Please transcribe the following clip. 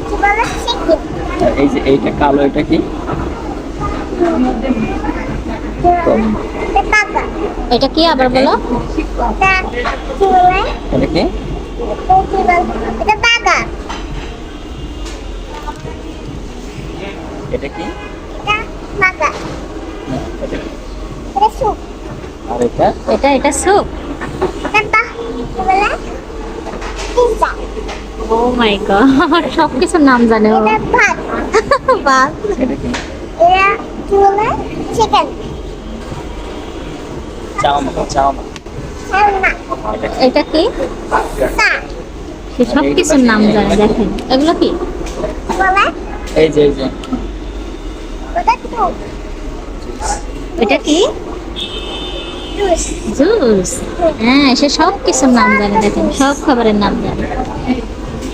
কি বলে চিকেন। এই যে এইটা কালো, এটা কি? এটা কাকা। এটা কি আবার বলো? এটা কি বলে? এটা কি? এটা কি বলে? এটা বাগা। এটা কি? এটা বাগা। না, এটা কি? এটা সুপ। আর এটা? এটা স্যুপ। এটা কি বলে? পিজ্জা। ও মাই গড, সব কিছুর নাম জানে ও। এটা ভাত। বাহ। এটা কি? এটা কি বলে? চিকেন। Chowmein, chowmein. সালনা। এটা কি? এটা কি? তা সে সব কিছুর নাম জানে, দেখেন এগুলো কি? কি বলে? এই যে ওটা সুপ। এটা কি? জুস। জুস। হ্যাঁ, সে সব কিছুর নাম জানে, দেখেন সব খাবারের নাম জানে।